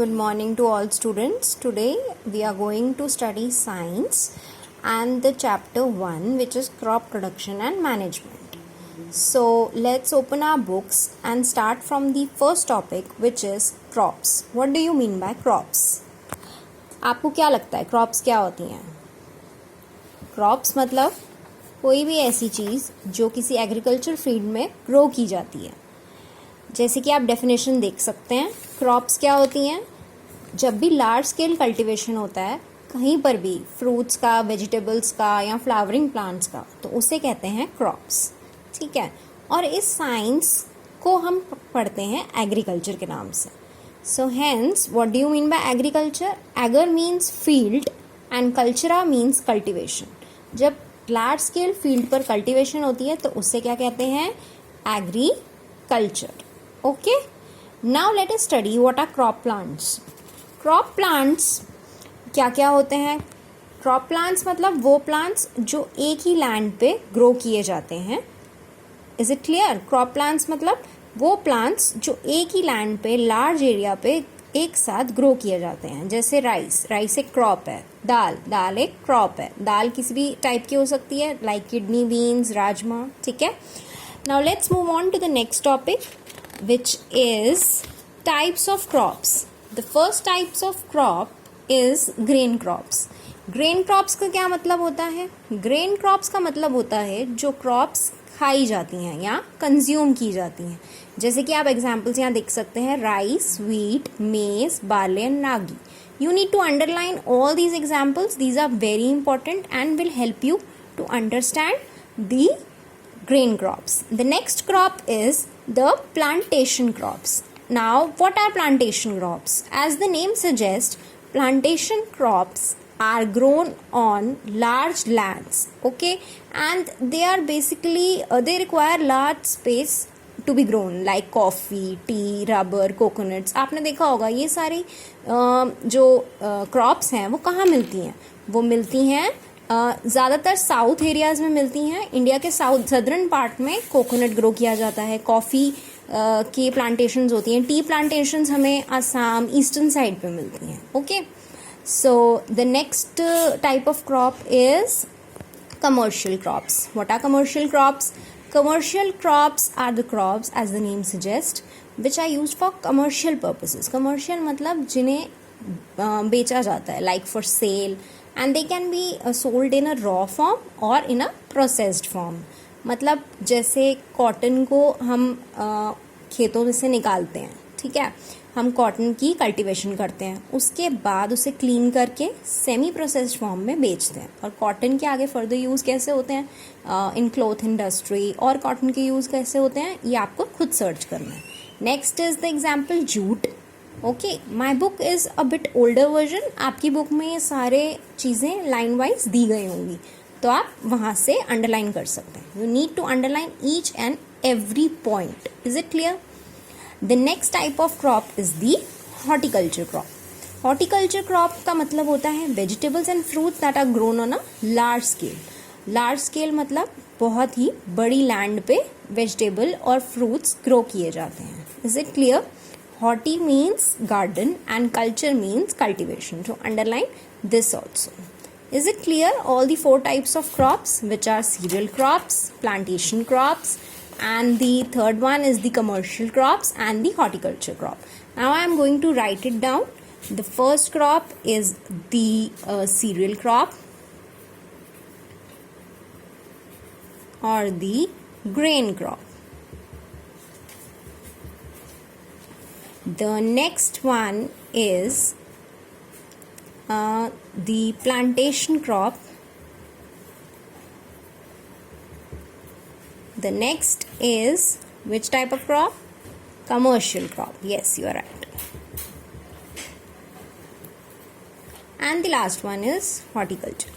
Good morning to all students. Today we are going to study science and the chapter 1, which is crop production and management. So let's open our books and start from the first topic, which is crops. What do you mean by crops? आपको क्या लगता है crops क्या होती हैं? Crops मतलब कोई भी ऐसी चीज़ जो किसी एग्रीकल्चर फील्ड में ग्रो की जाती है. जैसे कि आप डेफिनेशन देख सकते हैं. क्रॉप्स क्या होती हैं? जब भी लार्ज स्केल कल्टीवेशन होता है कहीं पर भी फ्रूट्स का, वेजिटेबल्स का या फ्लावरिंग प्लांट्स का, तो उसे कहते हैं क्रॉप्स. ठीक है. और इस साइंस को हम पढ़ते हैं एग्रीकल्चर के नाम से. So hence what do you mean by agriculture? Ager means field and cultura means cultivation. जब लार्ज स्केल फील्ड पर कल्टीवेशन होती है तो उससे क्या कहते हैं? Agriculture. Okay, now let us study what are crop plants. Crop plants क्या क्या होते हैं? Crop plants मतलब वो plants जो एक ही लैंड पे ग्रो किए जाते हैं. Is it clear? Crop plants मतलब वो plants जो एक ही लैंड पे लार्ज एरिया पे एक साथ ग्रो किए जाते हैं. जैसे राइस एक क्रॉप है. दाल एक क्रॉप है. दाल किसी भी टाइप की हो सकती है, लाइक किडनी बीन्स, राजमा. ठीक है. Now let's move on to the next topic, which is types of crops. The first types of crop is grain crops. Grain crops का क्या मतलब होता है? Grain crops का मतलब होता है जो crops खाई जाती हैं या कंज्यूम की जाती हैं. जैसे कि आप एग्जाम्पल्स यहाँ देख सकते हैं: rice, wheat, maize, barley and ragi. You need to underline all these examples. These are very important and will help you to understand the grain crops. The next crop is the plantation crops. Now, what are plantation crops? As the name suggests, plantation crops are grown on large lands. Okay, and they are basically they require large space to be grown, like coffee, tea, rubber, coconuts. आपने देखा होगा ये सारी जो crops हैं वो कहाँ मिलती हैं? वो मिलती हैं ज़्यादातर साउथ एरियाज़ में मिलती हैं. इंडिया के सदर्न पार्ट में कोकोनट ग्रो किया जाता है. कॉफ़ी की प्लांटेशंस होती हैं. टी प्लांटेशंस हमें असम, ईस्टर्न साइड पे मिलती हैं. Okay. So the next type of crop is commercial crops. What are commercial crops? Commercial crops are the crops, as the name suggests, which are used for commercial purposes. Commercial मतलब जिन्हें बेचा जाता है, like for sale, and they can be sold in a raw form or in a processed form. मतलब जैसे cotton को हम खेतों में से निकालते हैं. ठीक है. हम कॉटन की कल्टीवेशन करते हैं, उसके बाद उसे क्लीन करके सेमी प्रोसेस्ड फॉर्म में बेचते हैं. और कॉटन के आगे फर्दर यूज़ कैसे होते हैं इन क्लॉथ इंडस्ट्री, और कॉटन के यूज़ कैसे होते हैं ये आपको खुद सर्च करना है. Next is the example jute. Okay, my book is a bit older version. आपकी बुक में ये सारे चीज़ें लाइन वाइज दी गई होंगी, तो आप वहाँ से अंडरलाइन कर सकते हैं. You need to underline each and every point. Is it clear? The next type of crop is the horticulture crop. Horticulture crop का मतलब होता है vegetables and fruits that are grown on a large scale. Large scale मतलब बहुत ही बड़ी land पे vegetable और fruits grow किए जाते हैं. Is it clear? Horti means garden and culture means cultivation. So underline this also. Is it clear? All the 4 types of crops, which are cereal crops, plantation crops, and the third one is the commercial crops and the horticulture crop. Now I am going to write it down. The first crop is the cereal crop or the grain crop. The next one is the plantation crop. The next is which type of crop? Commercial crop. Yes, you are right. And the last one is horticulture.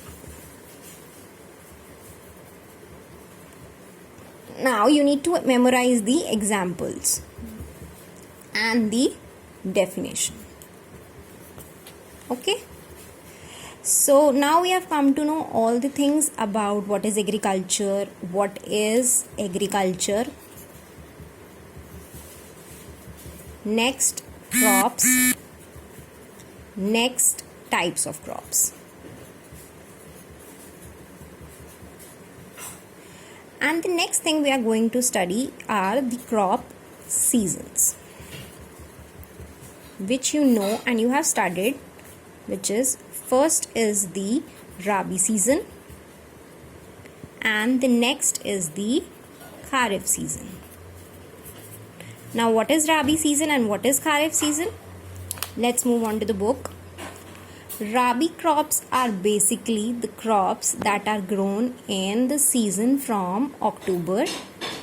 Now you need to memorize the examples and the definition. Okay. So now we have come to know all the things about what is agriculture, what is agriculture. Next, crops, next types of crops. And the next thing we are going to study are the crop seasons, which you know and you have studied, which is first is the Rabi season and the next is the Kharif season. Now what is Rabi season and what is Kharif season? Let's move on to the book. Rabi crops are basically the crops that are grown in the season from October,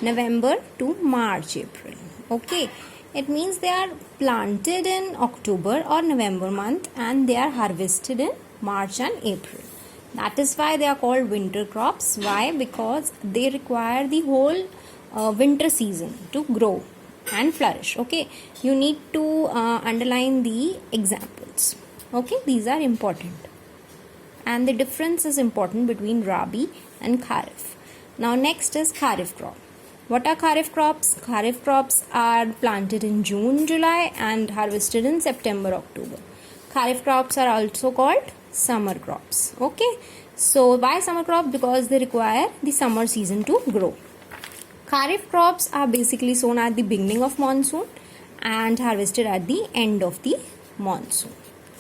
November to March, April. Okay, it means they are planted in October or November month and they are harvested in March and April. That is why they are called winter crops. Why? Because they require the whole winter season to grow and flourish. Okay, you need to underline the examples. Okay, these are important, and the difference is important between Rabi and Kharif. Now next is Kharif crop. What are Kharif crops? Kharif crops are planted in June, July and harvested in September, October. Kharif crops are also called summer crops. Okay, so why summer crop? Because they require the summer season to grow. Kharif crops are basically sown at the beginning of monsoon and harvested at the end of the monsoon.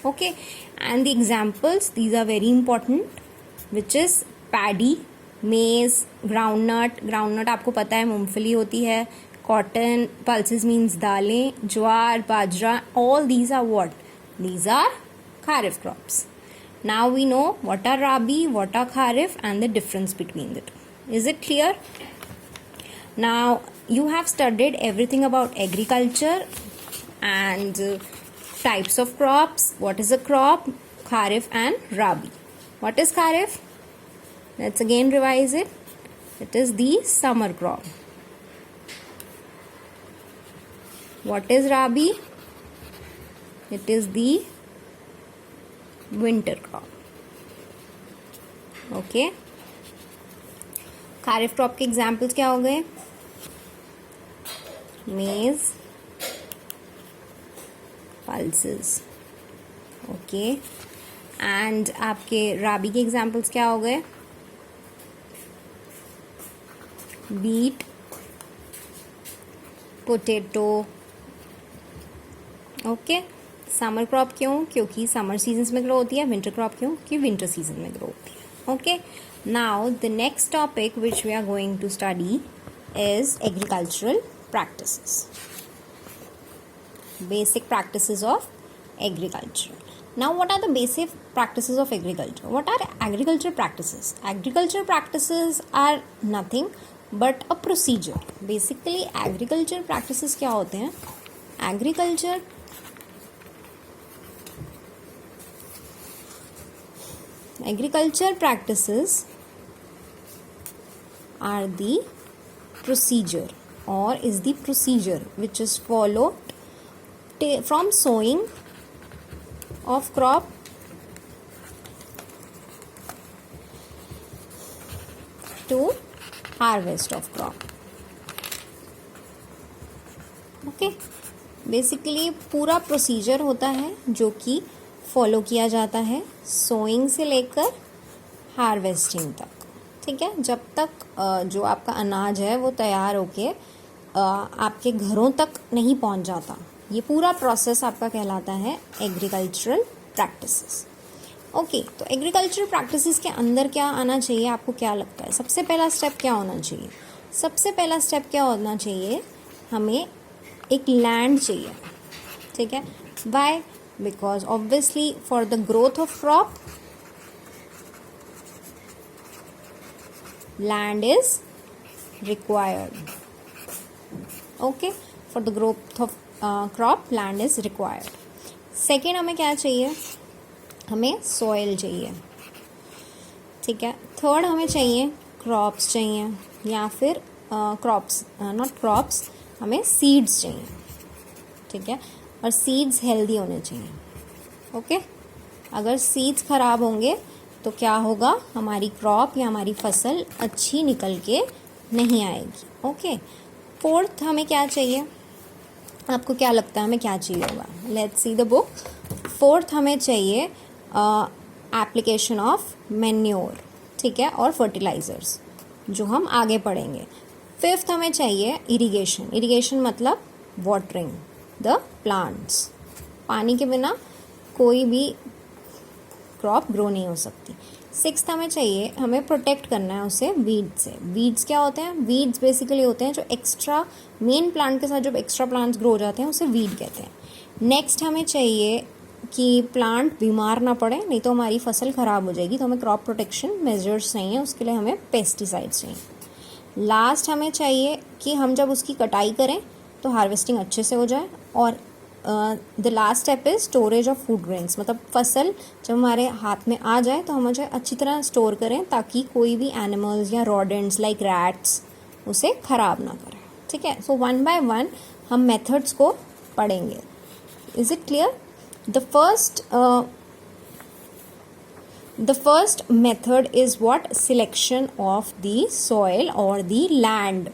Okay, and the examples, these are very important, which is paddy, maize, groundnut आपको पता है मूंगफली होती है, cotton, pulses means दालें, ज्वार, बाजरा, all these are what? These are Kharif crops. Now we know what are Rabi, what are Kharif and the difference between the two. Is it clear? Now you have studied everything about agriculture and types of crops. What is a crop? Kharif and Rabi. What is Kharif? Let's again revise it. It is the summer crop. What is Rabi? It is the winter crop. Okay. Kharif crop के examples क्या हो गए? Maize, pulses. Okay. And आपके Rabi के examples क्या हो गए? Wheat, potato. Okay. Summer crop क्यों? क्योंकि समर सीजन्स में ग्रो होती है. विंटर क्रॉप क्यों? क्योंकि विंटर सीजन में ग्रो होती है. Okay, now the next topic which we are going to study is agricultural practices. Basic practices of agriculture. Now what are the basic practices of agriculture? What are agriculture practices? Agriculture practices are nothing but a procedure. Basically agriculture practices क्या होते हैं? Agriculture practices are the procedure or is the procedure which is followed from sowing of crop to harvest of crop. Okay, basically पूरा procedure होता है जो कि follow किया जाता है सोइंग से लेकर हार्वेस्टिंग तक. ठीक है, जब तक जो आपका अनाज है वो तैयार होके आपके घरों तक नहीं पहुंच जाता, ये पूरा प्रोसेस आपका कहलाता है एग्रीकल्चरल प्रैक्टिसेस. ओके, तो एग्रीकल्चरल प्रैक्टिसेस के अंदर क्या आना चाहिए? आपको क्या लगता है सबसे पहला स्टेप क्या होना चाहिए? सबसे पहला स्टेप क्या होना चाहिए? हमें एक लैंड चाहिए. ठीक है, why? Because obviously for the growth of crop land is required. Okay, for the growth of crop land is required. Second, हमें क्या चाहिए? हमें सॉइल चाहिए. ठीक है. थर्ड, हमें चाहिए क्रॉप्स चाहिए या फिर क्रॉप्स नॉट क्रॉप्स, हमें सीड्स चाहिए. ठीक है, और सीड्स हेल्दी होने चाहिए. ओके, अगर सीड्स खराब होंगे तो क्या होगा? हमारी क्रॉप या हमारी फसल अच्छी निकल के नहीं आएगी. ओके. फोर्थ, हमें क्या चाहिए? आपको क्या लगता है हमें क्या चाहिए होगा? Let's see the book. Fourth हमें चाहिए एप्लीकेशन ऑफ मैन्योर, ठीक है, और फर्टिलाइजर्स जो हम आगे पढ़ेंगे। फिफ्थ हमें चाहिए इरिगेशन। इरिगेशन मतलब वाटरिंग द प्लांट्स। पानी के बिना कोई भी क्रॉप ग्रो नहीं हो सकती। सिक्स्थ हमें चाहिए, हमें प्रोटेक्ट करना है उसे वीड से। वीड्स क्या होते हैं? वीड्स बेसिकली होते हैं जो एक्स्ट्रा मेन प्लांट के साथ जो एक्स्ट्रा प्लांट्स ग्रो हो जाते हैं उसे वीड कहते हैं। नेक्स्ट हमें चाहिए कि प्लांट बीमार ना पड़े, नहीं तो हमारी फसल ख़राब हो जाएगी, तो हमें क्रॉप प्रोटेक्शन मेजर्स चाहिए, उसके लिए हमें पेस्टिसाइड्स चाहिए। लास्ट हमें चाहिए कि हम जब उसकी कटाई करें तो हार्वेस्टिंग अच्छे से हो जाए। और the last step is storage of food grains, मतलब फसल जब हमारे हाथ में आ जाए तो हम उसे अच्छी तरह स्टोर करें ताकि कोई भी एनिमल्स या रोडेंट्स लाइक रैट्स उसे ख़राब ना करें, ठीक है। सो वन बाय वन हम मेथड्स को पढ़ेंगे। Is it clear? The first method is what? Selection of the soil or the land.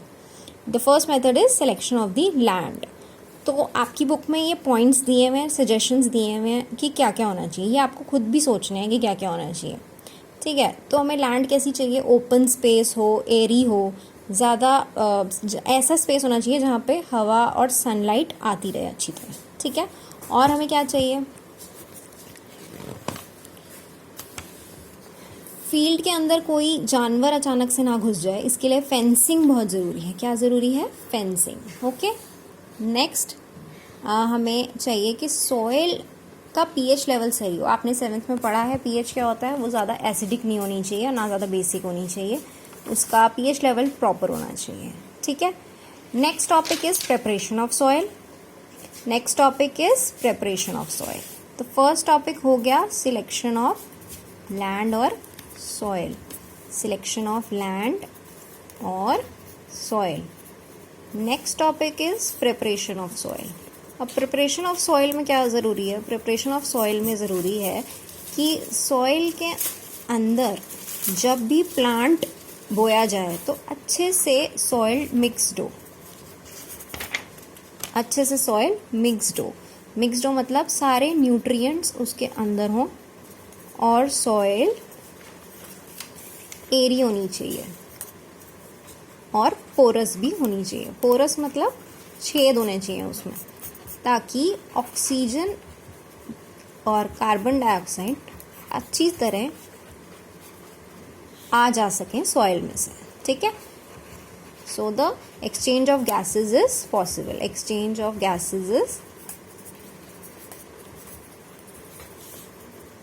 The first method is selection of the land. तो आपकी बुक में ये पॉइंट्स दिए हुए हैं, सजेशंस दिए हुए हैं कि क्या क्या होना चाहिए। ये आपको खुद भी सोचना है कि क्या क्या होना चाहिए, ठीक है। तो हमें लैंड कैसी चाहिए? ओपन स्पेस हो, एरी हो, ज़्यादा ऐसा स्पेस होना चाहिए जहाँ पे हवा और सनलाइट आती रहे अच्छी तरह, ठीक है। और हमें क्या चाहिए? फील्ड के अंदर कोई जानवर अचानक से ना घुस जाए, इसके लिए फेंसिंग बहुत ज़रूरी है। क्या ज़रूरी है? Fencing, okay. नेक्स्ट हमें चाहिए कि सॉइल का पीएच लेवल सही हो। आपने 7th में पढ़ा है पीएच क्या होता है, वो ज़्यादा एसिडिक नहीं होनी चाहिए और ना ज़्यादा बेसिक होनी चाहिए, उसका पीएच लेवल प्रॉपर होना चाहिए, ठीक है। Next topic is preparation of soil. Next topic is preparation of soil. तो फर्स्ट टॉपिक हो गया सिलेक्शन ऑफ लैंड और सॉइल। सिलेक्शन ऑफ लैंड और soil. Next topic is preparation of soil. अब प्रिपरेशन ऑफ सॉइल में क्या ज़रूरी है? प्रिपरेशन ऑफ सॉइल में ज़रूरी है कि सॉइल के अंदर जब भी प्लांट बोया जाए तो अच्छे से सॉइल मिक्स्ड हो। अच्छे से सॉइल मिक्स्ड हो। मिक्स्ड हो मतलब सारे न्यूट्रिएंट्स उसके अंदर हों और सॉइल एरी होनी चाहिए और पोरस भी होनी चाहिए। पोरस मतलब छेद होने चाहिए उसमें, ताकि ऑक्सीजन और कार्बन डाइऑक्साइड अच्छी तरह आ जा सकें सॉइल में से, ठीक है। So the exchange of gases is possible. Exchange of gases is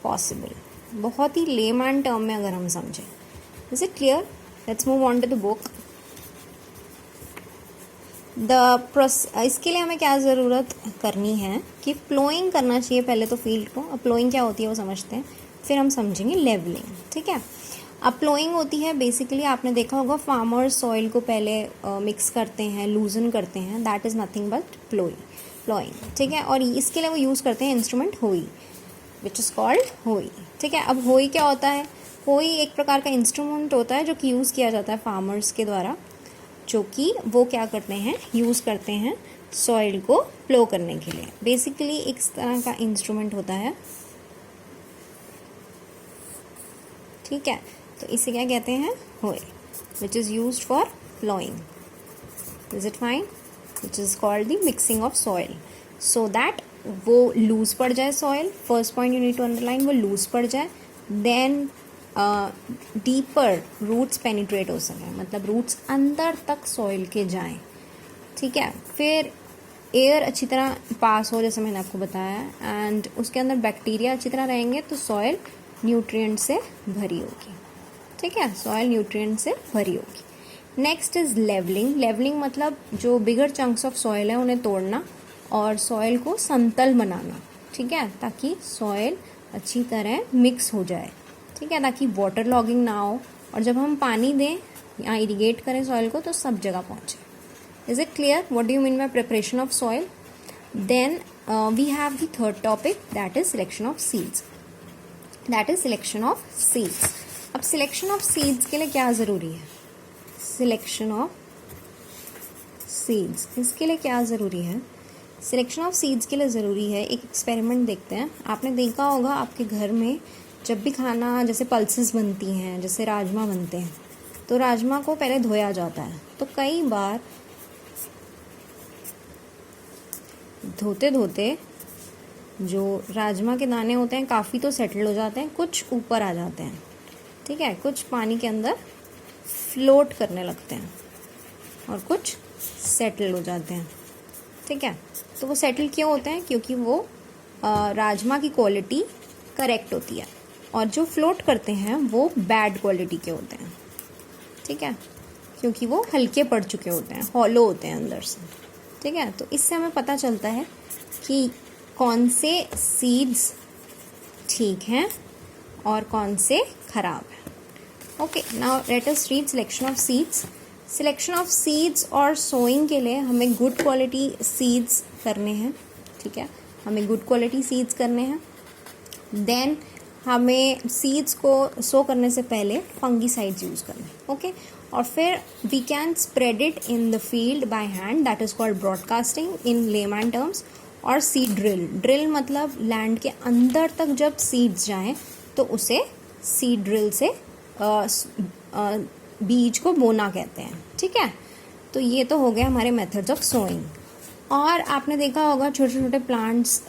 possible. बहुत ही लेमैन टर्म में अगर हम समझें। Is it clear? Let's move on to the book. इसके लिए हमें क्या ज़रूरत करनी है कि प्लोइंग करना चाहिए पहले तो फील्ड को। अब प्लोइंग क्या होती है वो समझते हैं, फिर हम समझेंगे लेवलिंग, ठीक है। अब प्लोइंग होती है बेसिकली, आपने देखा होगा फार्मर्स सॉइल को पहले मिक्स करते हैं, लूजन करते हैं, that is nothing but ploughing, ठीक है। और इसके लिए वो यूज़ करते हैं इंस्ट्रूमेंट होई, विच इज़ कॉल्ड होई, ठीक है। अब होई क्या होता है? होई एक प्रकार का इंस्ट्रूमेंट होता है जो कि यूज़ किया जाता है फार्मर्स के द्वारा, जो कि वो क्या करते हैं, यूज़ करते हैं सॉइल को प्लो करने के लिए। बेसिकली एक तरह का इंस्ट्रूमेंट होता है, ठीक है। तो इसे क्या कहते हैं? Hoe, which is used for ploughing. Is it fine? Which is called the mixing of soil, so that वो लूज पड़ जाए soil. First point you need to underline, वो लूज पड़ जाए, देन डीपर रूट्स पेनिट्रेट हो सकें, मतलब roots अंदर तक सॉइल के जाएं, ठीक है। फिर एयर अच्छी तरह पास हो, जैसे मैंने आपको बताया, एंड उसके अंदर बैक्टीरिया अच्छी तरह रहेंगे तो सॉइल न्यूट्रिएंट से भरी होगी, ठीक है। सॉइल न्यूट्रिएंट से भरी होगी। Next is levelling. लेवलिंग मतलब जो बिगर चंक्स ऑफ सॉइल है उन्हें तोड़ना और सॉइल को समतल बनाना, ठीक है, ताकि सॉइल अच्छी तरह मिक्स हो जाए, ठीक है, ताकि वाटर लॉगिंग ना हो, और जब हम पानी दें या इरिगेट करें सॉइल को तो सब जगह पहुँचे। Is it clear? What do you mean by preparation of soil? Then we have the third topic, that is selection of seeds. That is selection of seeds. अब सिलेक्शन ऑफ सीड्स के लिए क्या ज़रूरी है? सिलेक्शन ऑफ सीड्स, इसके लिए क्या ज़रूरी है? सिलेक्शन ऑफ सीड्स के लिए ज़रूरी है। एक एक्सपेरिमेंट देखते हैं। आपने देखा होगा आपके घर में जब भी खाना जैसे पल्सेस बनती हैं, जैसे राजमा बनते हैं, तो राजमा को पहले धोया जाता है। तो कई बार धोते धोते जो राजमा के दाने होते हैं काफ़ी तो सेटल हो जाते हैं, कुछ ऊपर आ जाते हैं, ठीक है, कुछ पानी के अंदर फ्लोट करने लगते हैं और कुछ सेटल हो जाते हैं, ठीक है। तो वो सेटल क्यों होते हैं? क्योंकि वो राजमा की क्वालिटी करेक्ट होती है, और जो फ्लोट करते हैं वो बैड क्वालिटी के होते हैं, ठीक है, क्योंकि वो हल्के पड़ चुके होते हैं, हॉलो होते हैं अंदर से, ठीक है। तो इससे हमें पता चलता है कि कौन से सीड्स ठीक हैं और कौन से खराब हैं। Okay, now let us read selection of seeds. Selection of seeds और सोइंग के लिए हमें गुड क्वालिटी सीड्स करने हैं, ठीक है, हमें गुड क्वालिटी सीड्स करने हैं। देन हमें सीड्स को सो करने से पहले फंगीसाइड्स यूज़ करने हैं, ओके। और फिर we can spread it in the field by hand, that is called broadcasting in layman terms. और सीड ड्रिल, ड्रिल मतलब लैंड के अंदर तक जब सीड्स जाएं तो उसे सीड ड्रिल से बीज को बोना कहते हैं, ठीक है। तो ये तो हो गया हमारे मेथड्स ऑफ सोइंग। और आपने देखा होगा छोटे छोटे प्लांट्स,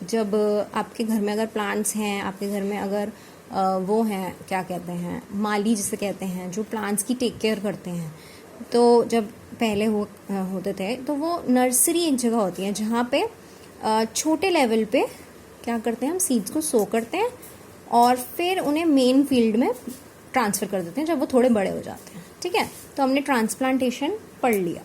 जब आपके घर में अगर प्लांट्स हैं, आपके घर में अगर वो हैं, क्या कहते हैं, माली जिसे कहते हैं, जो प्लांट्स की टेक केयर करते हैं, तो जब पहले होते थे तो वो नर्सरी एक जगह होती है जहाँ पे छोटे लेवल पे क्या करते हैं, हम सीड्स को सो करते हैं और फिर उन्हें मेन फील्ड में ट्रांसफ़र कर देते हैं जब वो थोड़े बड़े हो जाते हैं, ठीक है। तो हमने ट्रांसप्लांटेशन पढ़ लिया।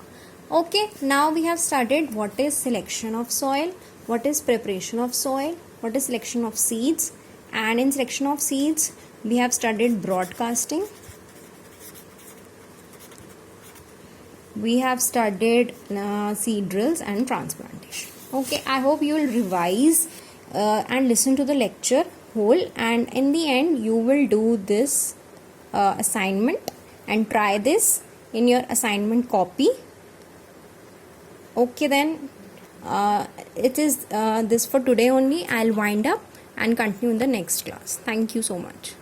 Okay, now we have started what is selection of soil, what is preparation of soil, what is selection of seeds, and in selection of seeds we have studied broadcasting, we have studied seed drills and transplantation. Okay, I hope you will revise and listen to the lecture whole, and in the end you will do this assignment and try this in your assignment copy. Okay, then it is this for today only. I'll wind up and continue in the next class. Thank you so much.